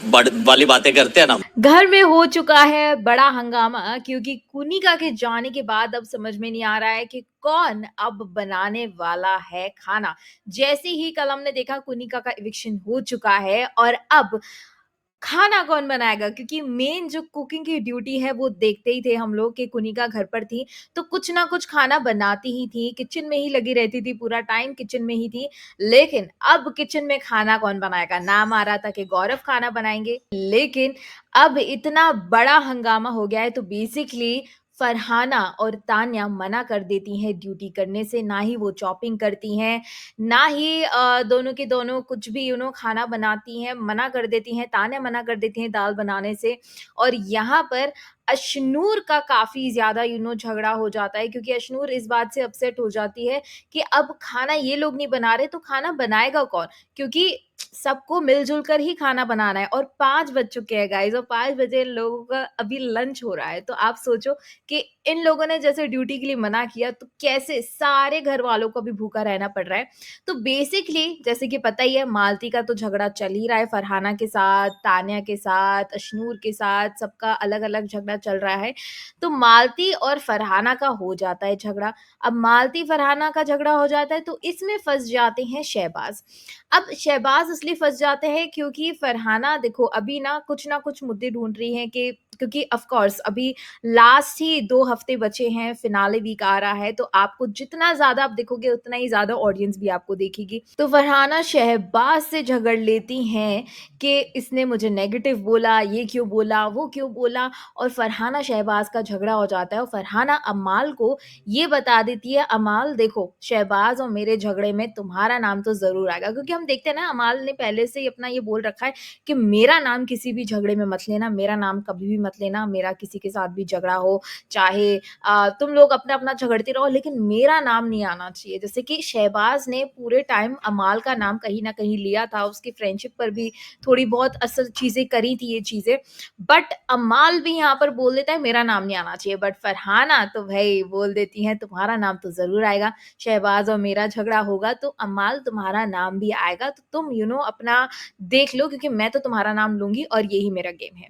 बड़ वाली बातें करते हैं ना। घर में हो चुका है बड़ा हंगामा क्योंकि कुनिका के जाने के बाद अब समझ में नहीं आ रहा है कि कौन अब बनाने वाला है खाना। जैसे ही कल हमने देखा कुनिका का इविक्शन हो चुका है और अब खाना कौन बनाएगा? क्योंकि मेन जो कुकिंग की ड्यूटी है वो देखते ही थे हम लोग कि कुनिका घर पर थी, तो कुछ ना कुछ खाना बनाती ही थी, किचन में ही लगी रहती थी, पूरा टाइम किचन में ही थी। लेकिन अब किचन में खाना कौन बनाएगा? नाम आ रहा था कि गौरव खाना बनाएँगे, लेकिन अब इतना बड़ा हंगामा हो गया है तो बेसिकली फरहाना और तान्या मना कर देती हैं ड्यूटी करने से, ना ही वो चॉपिंग करती हैं, ना ही दोनों की दोनों कुछ भी खाना बनाती हैं, मना कर देती हैं, तान्या मना कर देती हैं दाल बनाने से और यहाँ पर अशनूर का काफ़ी ज़्यादा झगड़ा हो जाता है क्योंकि अशनूर इस बात से अपसेट हो जाती है कि अब खाना ये लोग नहीं बना रहे तो खाना बनाएगा कौन? क्योंकि सबको मिल-जुल कर ही खाना बनाना है और 5 बज चुके हैं गाइज़ और 5 बजे इन लोगों का अभी लंच हो रहा है। तो आप सोचो कि इन लोगों ने जैसे ड्यूटी के लिए मना किया तो कैसे सारे घरवालों को भी भूखा रहना पड़ रहा है। तो बेसिकली जैसे कि पता ही है मालती का तो झगड़ा चल ही रहा है फरहाना के साथ, तान्या के साथ, अशनूर के साथ, सबका अलग-अलग झगड़ा चल रहा है। तो मालती और फरहाना का हो जाता है झगड़ा। अब मालती-फरहाना का झगड़ा हो जाता है तो इसमें फँस जाते हैं शहबाज़। अब शहबाज़ इसलिए फँस जाते हैं क्योंकि फरहाना देखो अभी ना कुछ मुद्दे ढूँढ रही हैं कि क्योंकि ऑफ़ कोर्स अभी लास्ट ही 2 हफ़्ते बचे हैं, फिनाले वीक आ रहा है, तो आपको जितना ज़्यादा आप देखोगे उतना ही ज़्यादा ऑडियंस भी आपको देखेगी। तो फरहाना शहबाज़ से झगड़ लेती हैं कि इसने मुझे नेगेटिव बोला, ये क्यों बोला, वो क्यों बोला और फरहाना शहबाज़ का झगड़ा हो जाता है और फरहाना अमाल को ये बता देती है, "अमाल देखो, शहबाज़ और मेरे झगड़े में तुम्हारा नाम तो ज़रूर आएगा।" क्योंकि हम देखते हैं ना अमाल ने पहले से ही अपना ये बोल रखा है कि मेरा नाम किसी भी झगड़े में मत लेना, मेरा नाम कभी भी मत लेना, मेरा किसी के साथ भी झगड़ा हो, चाहे तुम लोग अपना-अपना झगड़ते रहो लेकिन मेरा नाम नहीं आना चाहिए। जैसे कि शहबाज़ ने पूरे टाइम अमाल का नाम कहीं न कहीं लिया था, उसकी फ्रेंडशिप पर भी थोड़ी बहुत असर चीज़ें करी थी ये चीज़ें, बट अमाल भी यहाँ पर बोल देता है मेरा नाम नहीं आना चाहिए, बट फरहाना तो भई बोल देती हैं तुम्हारा नाम तो ज़रूर आएगा, शहबाज़ और मेरा झगड़ा होगा तो अमाल तुम्हारा नाम भी आएगा, तो तुम अपना देख लो क्योंकि मैं तो तुम्हारा नाम लूँगी और यही मेरा गेम है।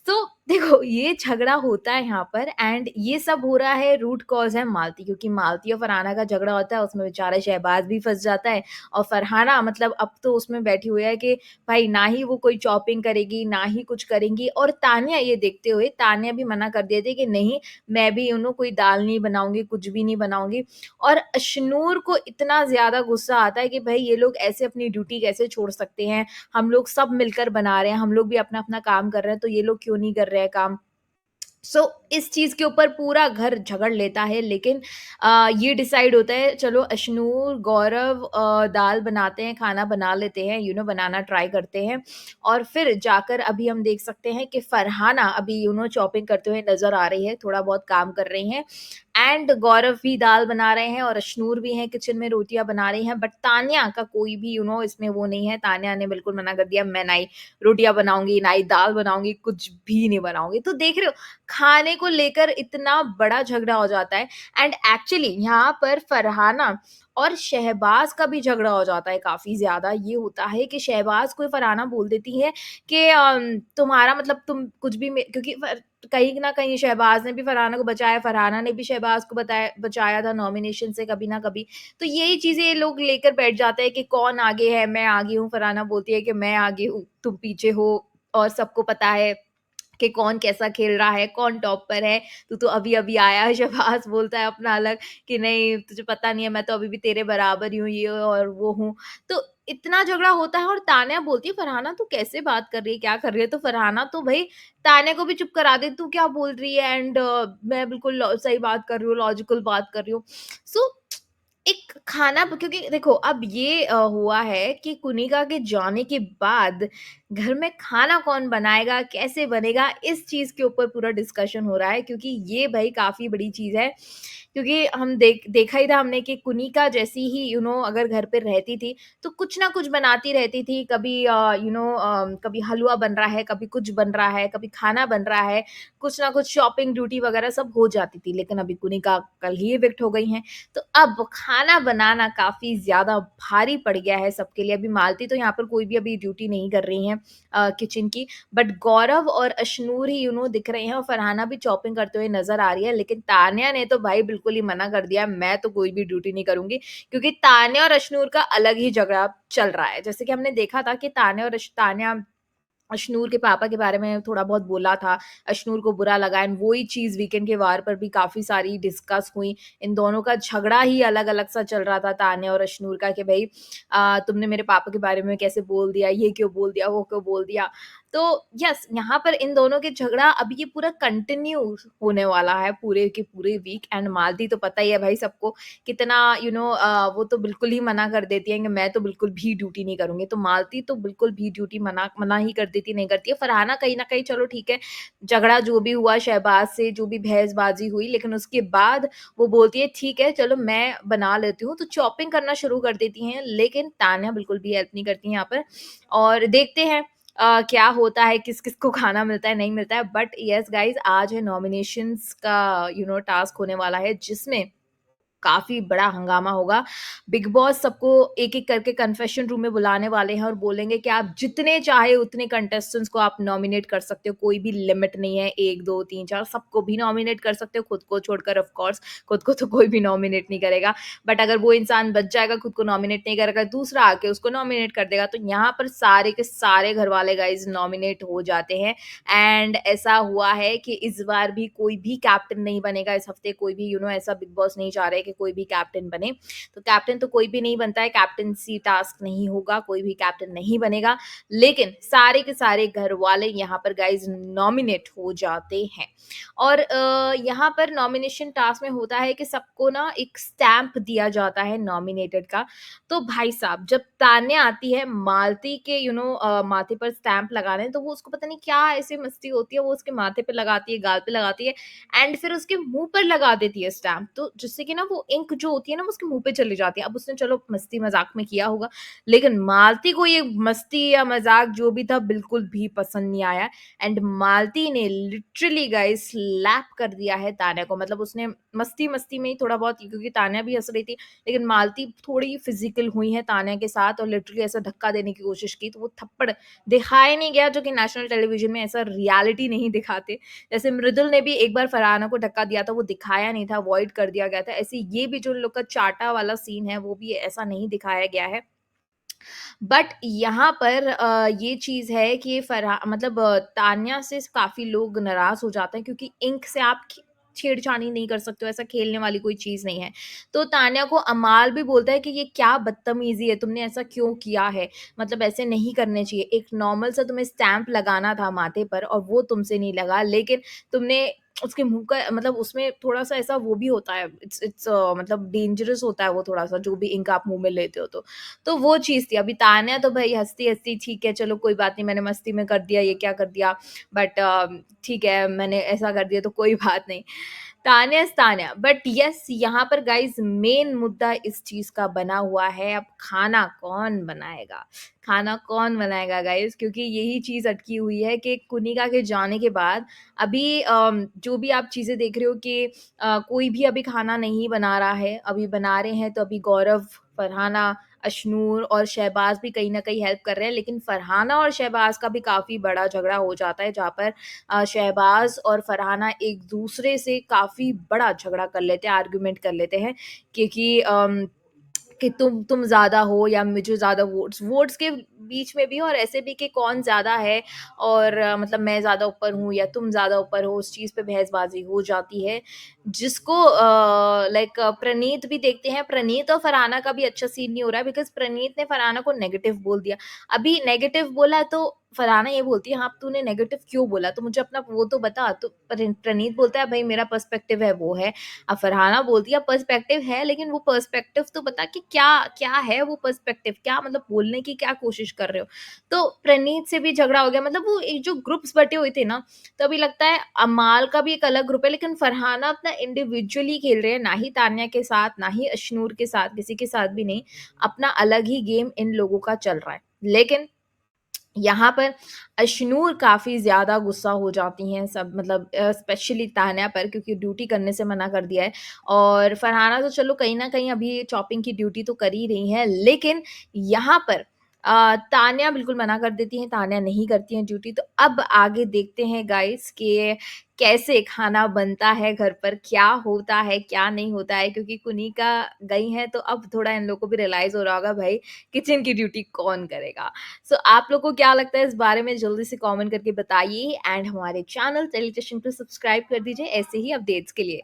तो देखो ये झगड़ा होता है यहाँ पर एंड ये सब हो रहा है रूट कॉज़ है मालती क्योंकि मालती और फरहाना का झगड़ा होता है उसमें बेचारा शहबाज़ भी फँस जाता है और फरहाना मतलब अब तो उसमें बैठी हुई है कि भाई ना ही वो कोई चॉपिंग करेगी, ना ही कुछ करेंगी और तान्या ये देखते हुए तान्या भी मना कर देती है कि नहीं मैं भी कोई दाल नहीं बनाऊँगी, कुछ भी नहीं बनाऊँगी और अशनूर को इतना ज़्यादा गुस्सा आता है कि भई ये लोग ऐसे अपनी ड्यूटी कैसे छोड़ सकते हैं? हम लोग सब मिलकर बना रहे हैं, हम लोग भी अपना-अपना काम कर रहे हैं, तो ये लोग क्यों नहीं कर रहे हैं काम? सो इस चीज़ के ऊपर पूरा घर झगड़ लेता है लेकिन ये डिसाइड होता है चलो अशनूर, गौरव दाल बनाते हैं, खाना बना लेते हैं, बनाना ट्राई करते हैं और फिर जाकर अभी हम देख सकते हैं कि फरहाना अभी चॉपिंग करते हुए नज़र आ रही है, थोड़ा बहुत काम कर रही हैं एंड गौरव भी दाल बना रहे हैं और अशनूर भी हैं किचन में रोटियाँ बना रही हैं बट तान्या का कोई भी इसमें वो नहीं है, तान्या ने बिल्कुल मना कर दिया मैं ना ही रोटियाँ बनाऊँगी, ना ही दाल बनाऊँगी, कुछ भी नहीं बनाऊँगी। तो देख रहे हो खाने को लेकर इतना बड़ा झगड़ा हो जाता है एंड एक्चुअली यहाँ पर फरहाना और शहबाज का भी झगड़ा हो जाता है काफ़ी ज़्यादा। ये होता है कि शहबाज को फरहाना बोल देती है कि तुम्हारा मतलब तुम कुछ भी क्योंकि कहीं न कहीं शहबाज ने भी फरहाना को बचाया, फरहाना ने भी शहबाज को बचाया था नॉमिनेशन से कभी ना कभी। तो यही चीज़ें ये लोग लेकर बैठ जाते हैं कि कौन आगे है, मैं आगे हूँ, फरहाना बोलती है कि मैं आगे हूँ, तुम पीछे हो और सबको पता है कि कौन कैसा खेल रहा है, कौन टॉप पर है, तू तो अभी-अभी आया है, शहबाज़ बोलता है अपना अलग कि नहीं तुझे पता नहीं है मैं तो अभी भी तेरे बराबर ही हूँ, ये और वो हूँ। तो इतना झगड़ा होता है और तान्या बोलती है फरहाना तू कैसे बात कर रही है, क्या कर रही है? तो फरहाना तो भई तान्या को भी चुप करा देती तू क्या बोल रही है एंड मैं बिल्कुल सही बात कर रही हूँ, लॉजिकल बात कर रही हूँ। सो एक खाना क्योंकि देखो अब ये हुआ है कि कुनिका के जाने के बाद घर में खाना कौन बनाएगा, कैसे बनेगा, इस चीज़ के ऊपर पूरा डिस्कशन हो रहा है क्योंकि ये भई काफ़ी बड़ी चीज़ है। क्योंकि हम देखा ही था हमने कि कुनिका जैसी ही अगर घर पे रहती थी, तो कुछ ना कुछ बनाती रहती थी। कभी कभी हलवा बन रहा है, कभी कुछ बन रहा है, कभी खाना बन रहा है, कुछ ना कुछ शॉपिंग ड्यूटी वगैरह सब हो जाती थी। लेकिन अभी कुनिका कल ही इविक्ट हो गई हैं। तो अब खाना बनाना काफ़ी ज़्यादा भारी पड़ गया है सबके लिए। अभी मालती तो यहाँ पर कोई भी अभी ड्यूटी नहीं कर रही हैं किचन की, बट गौरव और अशनूर ही दिख रहे हैं और फरहाना भी चॉपिंग करते हुए नज़र आ रही है। लेकिन तान्या ने तो भाई बिल्कुल ही मना कर दिया, मैं तो कोई भी ड्यूटी नहीं करूँगी, क्योंकि तान्या और अशनूर का अलग ही झगड़ा चल रहा है। जैसे कि हमने देखा था कि तान्या अशनूर के पापा के बारे में थोड़ा बहुत बोला था, अशनूर को बुरा लगा एंड वही चीज़ वीकेंड के वार पर भी काफ़ी सारी डिस्कस हुई। इन दोनों का झगड़ा ही अलग-अलग सा चल रहा था तान्या और अशनूर का कि भई तुमने मेरे पापा के बारे में कैसे बोल दिया, ये क्यों बोल दिया, वो क्यों बोल दिया। तो यस, यहाँ पर इन दोनों के झगड़ा अभी ये पूरा कंटिन्यू होने वाला है पूरे के पूरे वीक एंड मालती तो पता ही है भाई सबको कितना वो तो बिल्कुल ही मना कर देती है कि मैं तो बिल्कुल भी ड्यूटी नहीं करूँगी। तो मालती तो बिल्कुल भी ड्यूटी मना मना ही कर देती, नहीं करती है। फरहाना कहीं न कहीं चलो ठीक है, झगड़ा जो भी हुआ शहबाज़ से, जो भी बहसबाज़ी हुई, लेकिन उसके बाद वो बोलती है ठीक है चलो मैं बना लेती हूँ, तो चॉपिंग करना शुरू कर देती हैं। लेकिन तान्या बिल्कुल भी हेल्प नहीं करती हैं यहाँ पर और देखते हैं क्या होता है, किस-किस को खाना मिलता है, नहीं मिलता है। बट येस गाइज़, आज है नॉमिनेशंस का टास्क होने वाला है जिसमें काफ़ी बड़ा हंगामा होगा। बिग बॉस सबको एक-एक करके कन्फेशन रूम में बुलाने वाले हैं और बोलेंगे कि आप जितने चाहे उतने कंटेस्टेंट्स को आप नॉमिनेट कर सकते हो, कोई भी लिमिट नहीं है 1, 2, 3, 4 सबको भी नॉमिनेट कर सकते हो, खुद को छोड़कर ऑफ कोर्स, खुद को तो कोई भी नॉमिनेट नहीं करेगा। बट अगर वो इंसान बच जाएगा, खुद को नॉमिनेट नहीं करेगा, दूसरा आके उसको नॉमिनेट कर देगा, तो यहाँ पर सारे के सारे घरवाले गाइज़ नॉमिनेट हो जाते हैं एंड ऐसा हुआ है कि इस बार भी कोई भी कैप्टन नहीं बनेगा। इस हफ्ते कोई भी ऐसा बिग बॉस नहीं चाह रहे कि कोई भी कैप्टन बने। तो कैप्टन तो कोई भी नहीं बनता है, कैप्टेंसी टास्क नहीं होगा, कोई भी कैप्टन नहीं बनेगा। लेकिन सारे के सारे घरवाले यहाँ पर गाइज़ नॉमिनेट हो जाते हैं। और यहाँ पर नॉमिनेशन टास्क में होता है कि सबको ना एक स्टैम्प दिया जाता है नॉमिनेटेड का। तो भाई साहब जब तान्या आती है मालती के माथे पर स्टैम्प लगाने, तो वो उसको पता नहीं क्या ऐसी मस्ती होती है, वो उसके माथे पे लगाती है, गाल पे लगाती है एंड फिर उसके मुँह पर लगा देती है स्टैम्प। तो जिससे कि ना वो इंक जो होती है ना वो उसके मुँह पे चली जाती है। अब उसने चलो मस्ती-मज़ाक में किया होगा, लेकिन मालती को ये मस्ती या मज़ाक जो भी था बिल्कुल भी पसंद नहीं आया एंड मालती ने लिटरली गाइस स्लैप कर दिया है तान्या को। मतलब उसने मस्ती-मस्ती में ही थोड़ा बहुत, क्योंकि तान्या भी हँस रही थी, लेकिन मालती थोड़ी फिज़िकल हुई है तान्या के साथ और लिटरली ऐसा धक्का देने की कोशिश की, तो वो थप्पड़ दिखाया नहीं गया, जो कि नेशनल टेलीविज़न में ऐसा रियलिटी नहीं दिखाते। जैसे मृदुल ने भी एक बार फरहाना को धक्का दिया था, वो दिखाया नहीं था, अवॉइड कर दिया गया था। ऐसे ये भी जो इन लोग का चाटा वाला सीन है, वो भी ऐसा नहीं दिखाया गया है। बट यहाँ पर ये चीज़ है कि तान्या से काफ़ी लोग नाराज़ हो जाते हैं, क्योंकि इंक से आप छेड़छानी नहीं कर सकते हो, ऐसा खेलने वाली कोई चीज़ नहीं है। तो तान्या को अमाल भी बोलता है कि ये क्या बदतमीज़ी है, तुमने ऐसा क्यों किया है? मतलब ऐसे नहीं करने चाहिए। एक नॉर्मल सा तुम्हें स्टैम्प लगाना था माथे पर और वो तुमसे नहीं लगा, लेकिन तुमने उसके मुँह का मतलब उसमें थोड़ा-सा ऐसा वो भी होता है, इट्स इट्स मतलब डेंजरस होता है वो थोड़ा-सा, जो भी इंक आप मुँह में लेते हो तो। तो वो चीज़ थी। अभी तान्या तो भई हँसती-हँसती ठीक है चलो कोई बात नहीं, मैंने मस्ती में कर दिया, ये क्या कर दिया, बट ठीक है मैंने ऐसा कर दिया तो कोई बात नहीं। Tanya is Tanya, but yes यहाँ पर गाइज़ मेन मुद्दा इस चीज़ का बना हुआ है, अब खाना कौन बनाएगा? खाना कौन बनाएगा गाइज़? क्योंकि यही चीज़ अटकी हुई है कि कुनिका के जाने के बाद अभी जो भी आप चीज़ें देख रहे हो कि कोई भी अभी खाना नहीं बना रहा है, अभी बना रहे हैं तो अभी गौरव, फरहाना, अशनूर और शहबाज़ भी कहीं न कहीं हेल्प कर रहे हैं, लेकिन फरहाना और शहबाज़ का भी काफ़ी बड़ा झगड़ा हो जाता है, जहाँ पर शहबाज़ और फरहाना एक-दूसरे से काफ़ी बड़ा झगड़ा कर लेते हैं, आर्गुमेंट कर लेते हैं, क्योंकि कि तुम ज़्यादा हो या मुझे ज़्यादा वोट्स वोट्स के बीच में भी, और ऐसे भी कि कौन ज़्यादा है और मतलब मैं ज़्यादा ऊपर हूँ या तुम ज़्यादा ऊपर हो, उस चीज़ पे बहसबाज़ी हो जाती है। जिसको प्रणीत भी देखते हैं, प्रणीत और फरहाना का भी अच्छा सीन नहीं हो रहा है, बिकॉज़ प्रणीत ने फरहाना को नेगेटिव बोल दिया। अभी नेगेटिव बोला तो फरहाना ये बोलती है, "हाँ, तूने नेगेटिव क्यों बोला? तो मुझे अपना वो तो बता।" तो प्रणीत बोलता है, "भई मेरा पर्सपेक्टिव है, वो है।" अब फरहाना बोलती है पर्सपेक्टिव है, लेकिन वो पर्सपेक्टिव तो बता कि क्या क्या है वो पर्सपेक्टिव, क्या मतलब बोलने की क्या कोशिश कर रहे हो। तो प्रणीत से भी झगड़ा हो गया, मतलब वो एक जो ग्रुप्स बटे हुए थे ना, तो अभी लगता है अमाल का भी एक अलग ग्रुप है, लेकिन फरहाना अपना इंडिविजुअली खेल रहे हैं, ना ही तान्या के साथ, ना ही अशनूर के साथ, किसी के साथ भी नहीं, अपना अलग ही गेम इन लोगों का चल रहा है। लेकिन यहाँ पर अशनूर काफ़ी ज़्यादा गुस्सा हो जाती हैं सब मतलब स्पेशली तान्या पर क्योंकि ड्यूटी करने से मना कर दिया है और फरहाना तो चलो कहीं न कहीं अभी चॉपिंग की ड्यूटी तो कर ही रही हैं, लेकिन यहाँ पर तान्या बिल्कुल मना कर देती हैं, तान्या नहीं करती हैं ड्यूटी। तो अब आगे देखते हैं गाइस कि कैसे खाना बनता है घर पर, क्या होता है, क्या नहीं होता है क्योंकि कुनिका गई हैं तो अब थोड़ा इन लोगों को भी रियलाइज़ हो रहा होगा भाई किचन की ड्यूटी कौन करेगा। सो आप लोग को क्या लगता है इस बारे में जल्दी से कमेंट करके बताइए एंड हमारे चैनल टेलीविजन पे सब्सक्राइब कर दीजिए ऐसे ही अपडेट्स के लिए।